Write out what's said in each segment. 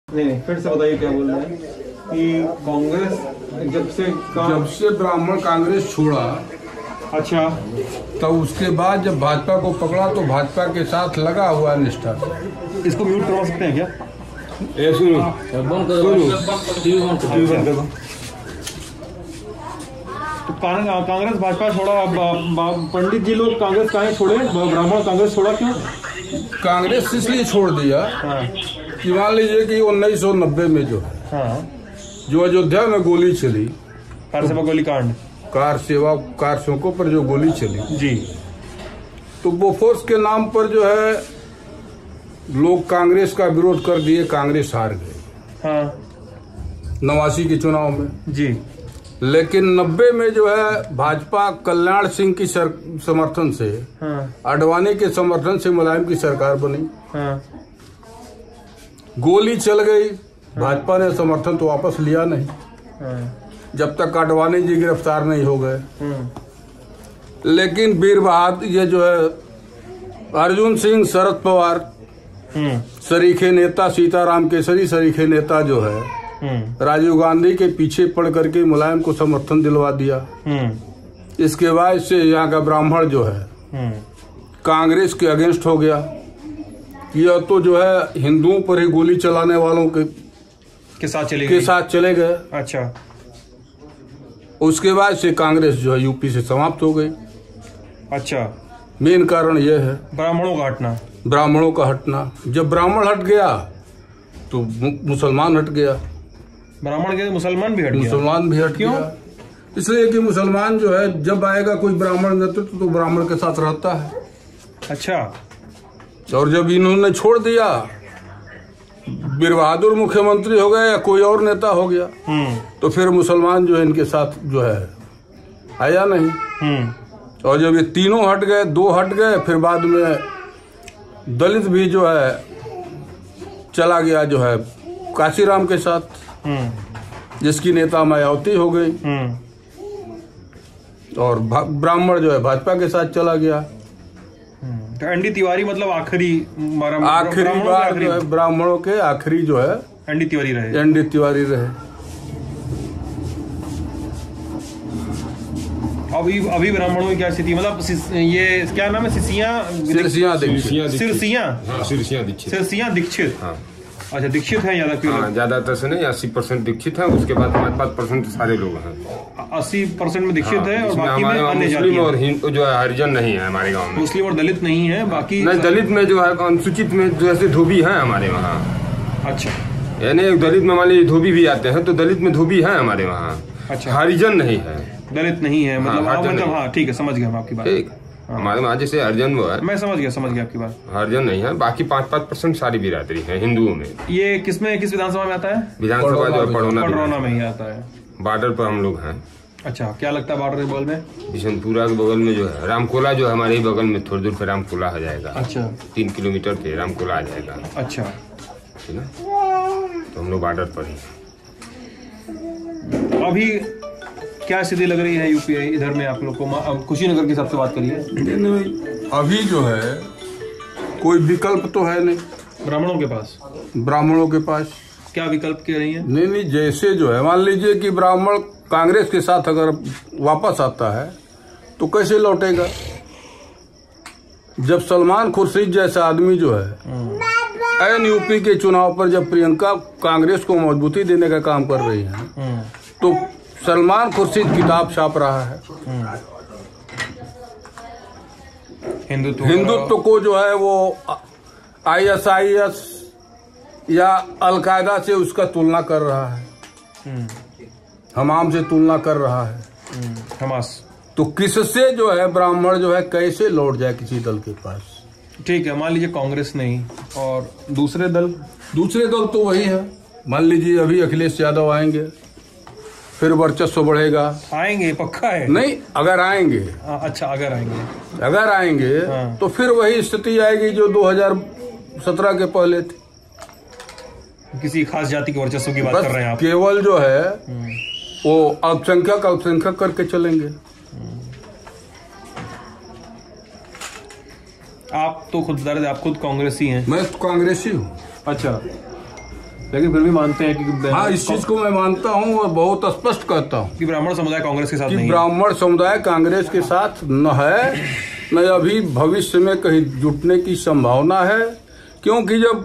नहीं, फिर से बताइए क्या बोल रहे हैं कि कांग्रेस जब से ब्राह्मण कांग्रेस छोड़ा, अच्छा, तब उसके बाद जब भाजपा को पकड़ा तो भाजपा के साथ लगा हुआ निष्ठा। इसको म्यूट करवा सकते हैं क्या? तो कांग्रेस भाजपा छोड़ा, पंडित जी लोग कांग्रेस काहे छोड़े? ब्राह्मण कांग्रेस छोड़ा क्यों? कांग्रेस इसलिए छोड़ दिया कि मान लीजिए कि 1990 में जो है, जो अयोध्या में गोली चली, कार सेवा गोली कांड, कार सेवकों पर जो गोली चली जी, तो बोफोर्स के नाम पर जो है लोग कांग्रेस का विरोध कर दिए, कांग्रेस हार गई 89 के चुनाव में जी। लेकिन 90 में जो है भाजपा कल्याण सिंह की समर्थन से, आडवाणी के समर्थन से मुलायम की सरकार बनी। गोली चल गई, भाजपा ने समर्थन तो वापस लिया नहीं जब तक आडवाणी जी गिरफ्तार नहीं हो गए। लेकिन वीर बहादुर ये जो है अर्जुन सिंह, शरद पवार सरीखे नेता, सीताराम केसरी सरीखे नेता जो है राजीव गांधी के पीछे पड़ करके मुलायम को समर्थन दिलवा दिया। इसके बाद से यहाँ का ब्राह्मण जो है कांग्रेस के अगेंस्ट हो गया। यह तो जो है हिंदुओं पर ही गोली चलाने वालों के साथ चले गए। अच्छा, उसके बाद से कांग्रेस जो है यूपी से समाप्त हो गई। अच्छा, मेन कारण यह है ब्राह्मणों का हटना। जब ब्राह्मण हट गया तो मुसलमान हट गया, ब्राह्मण के मुसलमान भी हट गया। इसलिए कि मुसलमान जो है जब आएगा कोई ब्राह्मण नेतृत्व तो ब्राह्मण के साथ रहता है। अच्छा, और जब इन्होंने छोड़ दिया, वीर बहादुर मुख्यमंत्री हो गए या कोई और नेता हो गया, तो फिर मुसलमान जो है इनके साथ जो है आया नहीं। और जब ये तीनों हट गए, 2 हट गए, फिर बाद में दलित भी जो है चला गया जो है काशीराम के साथ, जिसकी नेता मायावती हो गई। और ब्राह्मण जो है भाजपा के साथ चला गया। तो एनडी तिवारी मतलब आखिरी बार जो है ब्राह्मणों के आखिरी जो है एनडी तिवारी रहे। अभी ब्राह्मणों की क्या स्थिति, मतलब ये क्या नाम है? सिरसिया दीक्षित। अच्छा, दीक्षित है ज्यादा? क्यों? ज्यादातर से नहीं, 80% दीक्षित है। उसके बाद 5% सारे लोग हैं। 80% में दीक्षित है और बाकी में अन्य मुस्लिम और हिंदू जो है हरिजन नहीं है हमारे गांव में। मुस्लिम और दलित नहीं है, बाकी नहीं। दलित में जो है अनुसूचित में जैसे धोबी है हमारे वहाँ। अच्छा, यानी दलित में मान लीजिए धोबी भी आते हैं, तो दलित में धोबी है हमारे वहाँ। अच्छा, हरिजन नहीं है, दलित नहीं है, मतलब हाँ, ठीक है, समझ गया मैं आपकी बात। ठीक, हमारे वहाँ जैसे हरिजन वो है। मैं समझ गया आपकी बात। हरिजन नहीं है, बाकी 5% सारी बिरादरी है हिंदुओं में। ये किस विधानसभा में आता है? विधानसभा जो है पड़रौना में ही आता है। बॉर्डर पर हम लोग हैं। अच्छा, क्या लगता है बॉर्डर के बगल में? बिशनपुरा के बगल में जो है रामकोला, जो हमारे ही बगल में थोड़ी दूर पे रामकोला आ जाएगा। अच्छा, 3 किलोमीटर पे रामकोला आ जाएगा। अच्छा, है ना, तो हम लोग बॉर्डर पर ही। अभी क्या स्थिति लग रही है यूपी इधर में आप लोग को? कुशीनगर के हिसाब से बात करिए। अभी जो है कोई विकल्प तो है नहीं ब्राह्मणों के पास। क्या विकल्प कह रही है? नहीं, जैसे जो है मान लीजिए कि ब्राह्मण कांग्रेस के साथ अगर वापस आता है तो कैसे लौटेगा? जब सलमान खुर्शीद जैसा आदमी जो है यूपी के चुनाव पर जब प्रियंका कांग्रेस को मजबूती देने का काम कर रही है, तो सलमान खुर्शीद किताब छाप रहा है। हिंदुत्व को जो है वो ISIS या अलकायदा से उसका तुलना कर रहा है, हमाम से तुलना कर रहा है, हमास। तो किससे जो है ब्राह्मण जो है कैसे लौट जाए किसी दल के पास? ठीक है, मान लीजिए कांग्रेस नहीं और दूसरे दल तो वही है। मान लीजिए अभी अखिलेश यादव आएंगे, फिर वर्चस्व बढ़ेगा। आएंगे पक्का है? नहीं, अगर आएंगे। अच्छा, अगर आएंगे तो फिर वही स्थिति आएगी जो 2017 के पहले थी। किसी खास जाति के वर्चस्व की बात कर रहे हैं आप? केवल जो है वो अल्पसंख्यक करके चलेंगे। आप तो खुद दर्द, आप खुद कांग्रेसी हैं। मैं कांग्रेसी हूँ। अच्छा, लेकिन फिर भी मानते हैं कि हाँ, इस चीज को मैं मानता हूँ और बहुत स्पष्ट कहता हूँ कि ब्राह्मण समुदाय कांग्रेस के साथ नहीं है। ब्राह्मण समुदाय कांग्रेस के साथ न है, न अभी भविष्य में कहीं जुटने की संभावना है। क्योंकि जब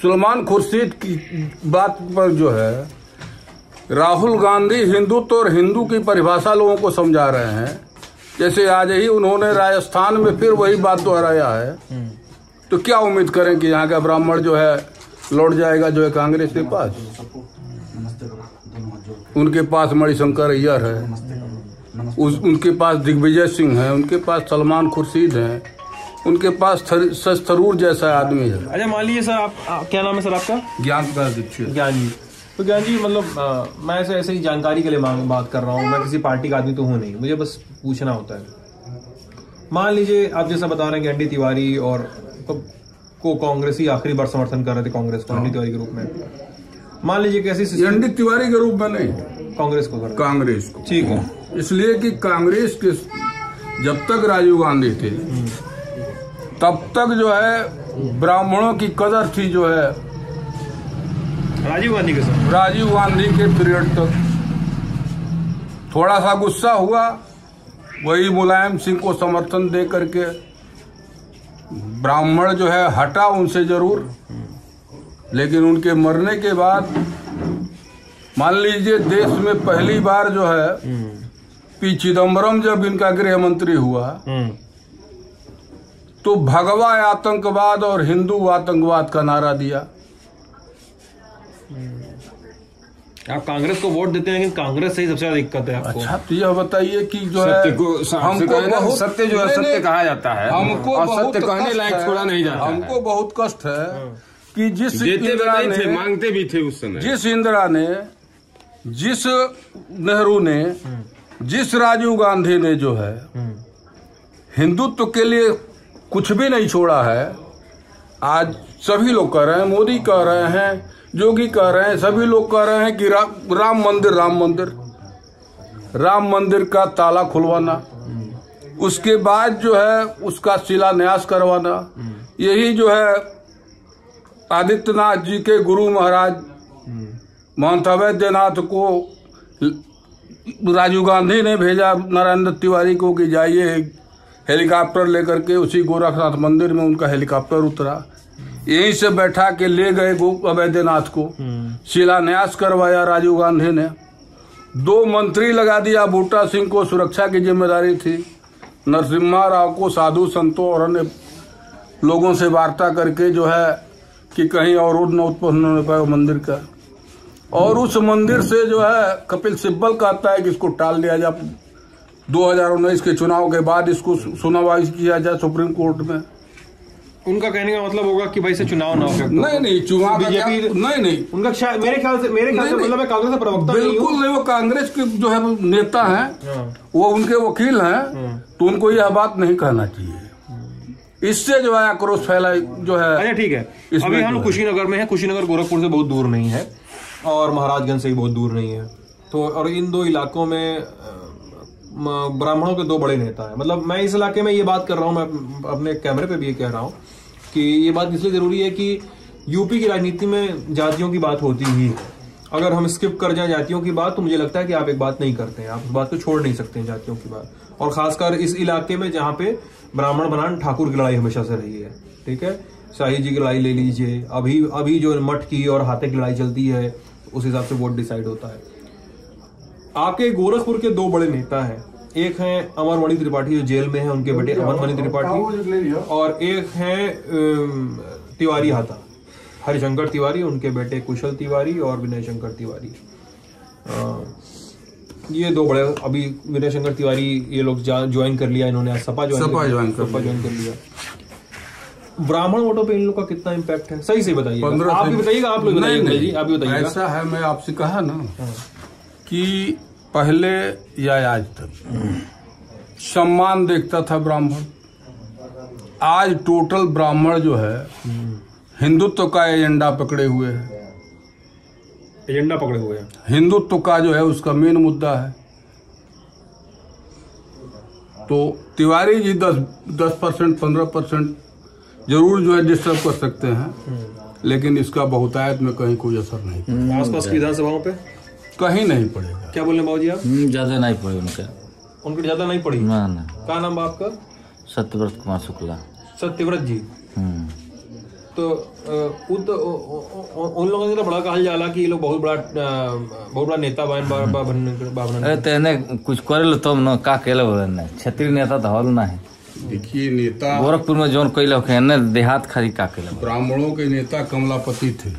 सलमान खुर्शीद की बात पर जो है राहुल गांधी हिंदुत्व और हिंदू की परिभाषा लोगों को समझा रहे हैं, जैसे आज ही उन्होंने राजस्थान में फिर वही बात दोहराया है, तो क्या उम्मीद करें कि यहाँ का ब्राह्मण जो है लौट जाएगा जो है कांग्रेस के पास? उनके पास मणिशंकर अय्यर है, उनके पास दिग्विजय सिंह है, उनके पास सलमान खुर्शीद है, उनके पास थरूर जैसा आदमी है। अच्छा, मान लीजिए सर, आप क्या नाम है सर आपका? ज्ञान प्रकाश दीक्षित। ज्ञान जी। तो ज्ञान जी, मतलब मैं ऐसे ही जानकारी के लिए बात कर रहा हूँ। मैं किसी पार्टी का आदमी तो हूँ नहीं, मुझे बस पूछना होता है। मान लीजिए आप जैसा बता रहे हैं कि एनडी तिवारी और को कांग्रेसी आखिरी बार समर्थन कर रहे थे कांग्रेस को, एनडी तिवारी के रूप में। मान लीजिए कैसी एनडी तिवारी के रूप में नहीं, कांग्रेस को, कांग्रेस को। ठीक है, इसलिए कि कांग्रेस के जब तक राजीव गांधी थे तब तक जो है ब्राह्मणों की कदर थी, जो है राजीव गांधी के साथ, राजीव गांधी के पीरियड तक। थोड़ा सा गुस्सा हुआ, वही मुलायम सिंह को समर्थन दे करके ब्राह्मण जो है हटा उनसे जरूर, लेकिन उनके मरने के बाद मान लीजिए देश में पहली बार जो है पी चिदम्बरम जब इनका गृह मंत्री हुआ तो भगवा आतंकवाद और हिंदू आतंकवाद का नारा दिया। आप कांग्रेस को वोट देते हैं, लेकिन कांग्रेस से ही सबसे ज्यादा दिक्कत है आपको। अच्छा, तो यह बताइए कि जो सत्य है को हमको सत्य जो है सत्य कहा जाता है, हमको और बहुत सत्य कहने लायक छोड़ा नहीं जाता। हमको बहुत कष्ट है कि जिस इंदिरा ने मांगते भी थे उस समय, जिस इंदिरा ने, जिस नेहरू ने, जिस राजीव गांधी ने जो है हिंदुत्व के लिए कुछ भी नहीं छोड़ा है, आज सभी लोग कह रहे हैं, मोदी कह रहे हैं, योगी कह रहे हैं, सभी लोग कह रहे हैं कि राम मंदिर का ताला खुलवाना, उसके बाद जो है उसका शिलान्यास करवाना, यही जो है आदित्यनाथ जी के गुरु महाराज महंत अवैधनाथ को राजीव गांधी ने भेजा नरेंद्र तिवारी को कि जाइए हेलीकॉप्टर लेकर के, उसी गोरखनाथ मंदिर में उनका हेलीकॉप्टर उतरा, यहीं से बैठा के ले गए अवैधनाथ को, शिलान्यास करवाया राजीव गांधी ने। 2 मंत्री लगा दिया, बूटा सिंह को सुरक्षा की जिम्मेदारी थी, नरसिम्हा राव को साधु संतों और अन्य लोगों से वार्ता करके जो है कि कहीं अवरोध न उत्पन्न होने पाए मंदिर का। और उस मंदिर से जो है कपिल सिब्बल कहता है कि इसको टाल दिया जाए, 2019 के चुनाव के बाद इसको सुनवाई किया जाए सुप्रीम कोर्ट में। उनका कहने का मतलब होगा कि भाई से चुनाव ना हो। नहीं, चुनाव बीजेपी नहीं, उनका मेरे ख्याल से मतलब मैं कांग्रेस का प्रवक्ता बिल्कुल नहीं, वो कांग्रेस के जो है नेता हैं, वो उनके वकील हैं, तो उनको यह बात नहीं कहना चाहिए। इससे जो है आक्रोश फैला जो है। अच्छा, ठीक है, अभी हम कुशीनगर में है, कुशीनगर गोरखपुर से बहुत दूर नहीं है और महाराजगंज से भी बहुत दूर नहीं है, तो और इन 2 इलाकों में ब्राह्मणों के 2 बड़े नेता है। मतलब मैं इस इलाके में ये बात कर रहा हूँ, मैं अपने कैमरे पे भी ये कह रहा हूँ कि ये बात इसलिए जरूरी है कि यूपी की राजनीति में जातियों की बात होती ही है। अगर हम स्किप कर जाएं जातियों की बात, तो मुझे लगता है कि आप एक बात नहीं करते हैं, आप उस बात को छोड़ नहीं सकते हैं, जातियों की बात। और खासकर इस इलाके में जहाँ पे ब्राह्मण बनाम ठाकुर की लड़ाई हमेशा से रही है, ठीक है। शाही जी की लड़ाई ले लीजिए, अभी जो मठ की और हाथे की लड़ाई चलती है, उस हिसाब से वोट डिसाइड होता है। आपके गोरखपुर के 2 बड़े नेता हैं, एक हैं अमर मणि त्रिपाठी जो जेल में है, उनके बेटे अमर मणि त्रिपाठी, और एक हैं तिवारी हाथा, हरिशंकर तिवारी, उनके बेटे कुशल तिवारी और विनय शंकर तिवारी। ये 2 बड़े, अभी विनय शंकर तिवारी ये लोग ज्वाइन कर लिया इन्होंने, सपा ज्वाइन कर लिया। ब्राह्मण वोटों पे इन लोग का कितना इम्पैक्ट है, सही से बताइए। आप भी बताइएगा, आप लोग बताइएगा। ऐसा है, मैं आपसे कहा ना कि पहले या आज तक सम्मान देखता था ब्राह्मण, आज टोटल ब्राह्मण जो है हिंदुत्व का एजेंडा पकड़े हुए है, हिंदुत्व का जो है उसका मेन मुद्दा है। तो तिवारी जी 10% 15% जरूर जो है डिस्टर्ब कर सकते हैं, लेकिन इसका बहुतायत में कहीं कोई असर नहीं। आसपास की विधानसभाओं पे कहीं नहीं पड़ेगा। क्या बोल रहे बाबू जी आप? ज्यादा नहीं पड़े उनकी ज्यादा नहीं पड़ी? ना ना। क्या नाम है आपका? सत्यव्रत कुमार शुक्ला। सत्यव्रत जी। तो उन लोगों ने तो बड़ा कहा जाला कि ये लोग बहुत बड़ा नेता बनने। अरे तेने कुछ करे लो तुम न का केले बोले न क्षेत्रीय नेता तो हल ना है। देखिए नेता गोरखपुर में जोन कोई लोग है देहात खाली का केले। ब्राह्मणों के नेता कमलापति थे।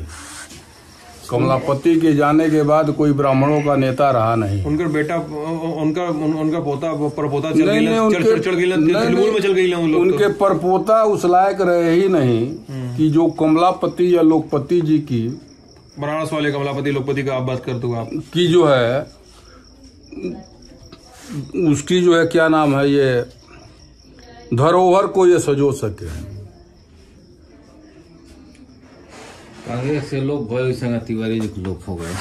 कमलापति के जाने के बाद कोई ब्राह्मणों का नेता रहा नहीं। उनका बेटा उनका पोता परपोता चल गई। उनके परपोता उस लायक रहे ही नहीं कि जो कमलापति या लोकपति जी की बनारस वाले कमलापति लोकपति का आप बात करते हो आप की जो है उसकी जो है क्या नाम है ये धरोहर को ये सजो सके। कांग्रेस के लोग बोले संग तिवारी जी के लोग हो गए।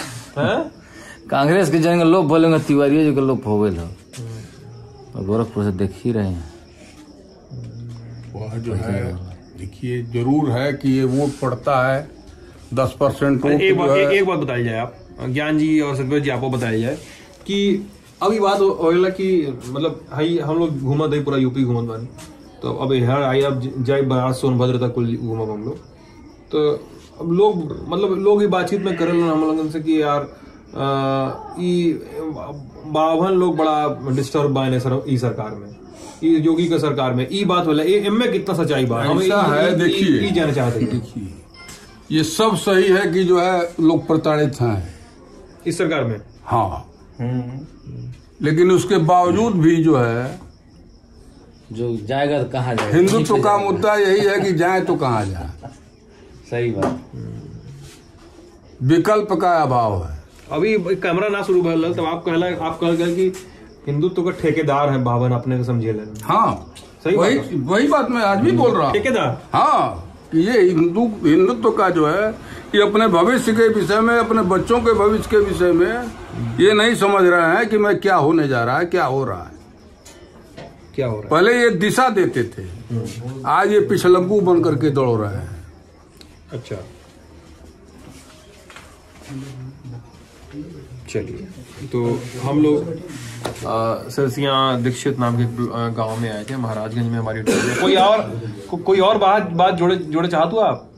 कांग्रेस के जगह लोग बोलेंगे तिवारी जी के लोग हो गए। गोरखपुर से देख ही रहे हैं। वह जो है देखिए जरूर है कि ये वोट पड़ता है 10% वोट। एक बात बताई जाए आप ज्ञान जी और सतवेद जी आपको बताया जाए कि अभी बात होगा कि मतलब हम लोग घूमा थे पूरा यूपी घूमत बानी, तो अब हर आई अब जाए बनारस सोनभद्र तक कुल घूमब हम लोग। तो अब लोग ये बातचीत में करें हम लोगन से कि यार बावन लोग बड़ा डिस्टर्ब बाने ई सरकार में, ई योगी का सरकार में ई बात होला इनमें कितना सच्चाई बात है। देखिए जाना चाहते हैं। देखिए ये सब सही है कि जो है लोग प्रताड़ित हैं इस सरकार में। हाँ लेकिन उसके बावजूद भी जो है जो जाएगा तो कहाँ जाएगा। हिंदुत्व का मुद्दा यही है कि जाए तो कहाँ जाए। सही बात। विकल्प का अभाव है। अभी कैमरा ना शुरू भरल तब आप कहल कि हिंदुत्व का ठेकेदार है बावन अपने को समझे लें। हाँ सही वही बात मैं आज भी बोल रहा हूँ। ठेकेदार हाँ कि ये हिंदुत्व का जो है ये अपने भविष्य के विषय में अपने बच्चों के भविष्य के विषय में ये नहीं समझ रहे हैं कि मैं क्या होने जा रहा है क्या हो रहा है। पहले ये दिशा देते थे, आज ये पिछलग्गू बन करके दौड़ रहे हैं। अच्छा चलिए तो हम लोग सरसिया दीक्षित नाम के गांव में आए थे महाराजगंज में हमारी कोई और बात जोड़े चाहते हो आप?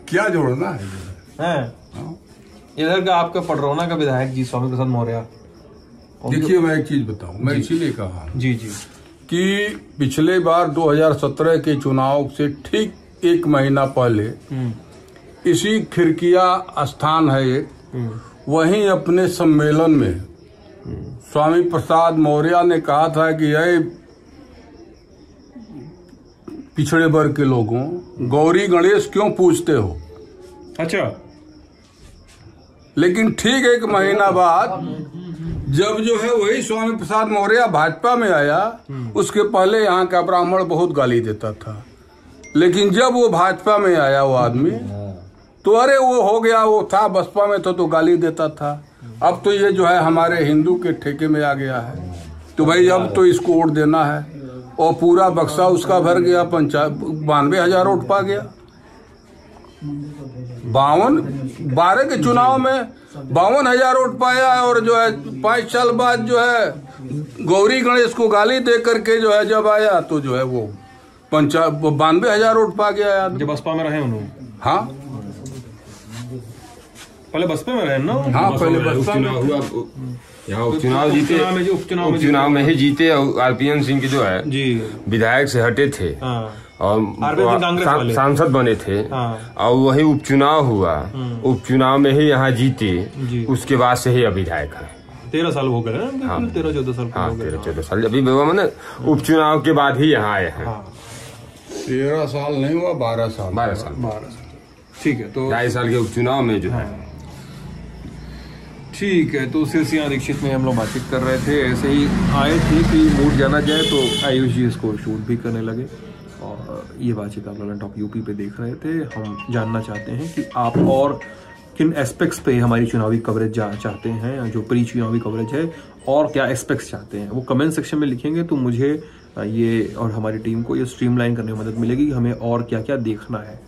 क्या जोड़ना है? इधर का आपका पडरौना का विधायक जी स्वामी प्रसाद मौर्य। देखिए मैं एक चीज बताऊं, मैं इसीलिए कहा जी कि पिछले बार 2017 के चुनाव से ठीक 1 महीना पहले इसी खिड़किया स्थान है एक, वहीं अपने सम्मेलन में स्वामी प्रसाद मौर्य ने कहा था कि ये पिछड़े वर्ग के लोगों गौरी गणेश क्यों पूजते हो। अच्छा लेकिन ठीक 1 महीना बाद जब जो है वही स्वामी प्रसाद मौर्य भाजपा में आया, उसके पहले यहाँ का ब्राह्मण बहुत गाली देता था, लेकिन जब वो भाजपा में आया वो आदमी तो अरे वो हो गया, वो था बसपा में तो गाली देता था, अब तो ये जो है हमारे हिंदू के ठेके में आ गया है, तो भाई अब तो इसको वोट देना है। और पूरा बक्सा उसका भर गया, 92,000 वोट पा गया। 12 के चुनाव में 52,000 वोट पाया, और जो है 5 साल बाद जो है गौरी गणेश को गाली दे करके जो है जब आया तो जो है वो 92,000 वोट पा गया। जब बसपा में रहे उन्होंने। हाँ पहले बसपा में रहे ना। हाँ पहले बसपा में हुआ, यहाँ उपचुनाव जीते, उपचुनाव में ही जीते। और आरपीएन सिंह के जो है जी विधायक से हटे थे और सांसद बने थे, और वही उपचुनाव हुआ, उपचुनाव में ही यहाँ जीते, उसके बाद से ही अब विधायक है। 13 साल हो गए। हाँ 13-14 साल। हाँ 13-14 साल अभी मैंने उपचुनाव के बाद ही यहाँ आए हैं। 13 साल नहीं हुआ, 12 साल। ठीक है, तो 2.5 साल के उपचुनाव में जो है ठीक है। तो सिरसिया दीक्षित में हम लोग बातचीत कर रहे थे, ऐसे ही आए थे कि मूड जाना जाए तो आयुष जी इसको शूट भी करने लगे, और ये बातचीत आप लोग टॉप यूपी पे देख रहे थे। हम जानना चाहते हैं कि आप और किन एस्पेक्ट्स पे हमारी चुनावी कवरेज चाहते हैं, जो प्री चुनावी कवरेज है, और क्या एस्पेक्ट्स चाहते हैं, वो कमेंट सेक्शन में लिखेंगे तो मुझे ये और हमारी टीम को ये स्ट्रीमलाइन करने में मदद मिलेगी कि हमें और क्या क्या देखना है।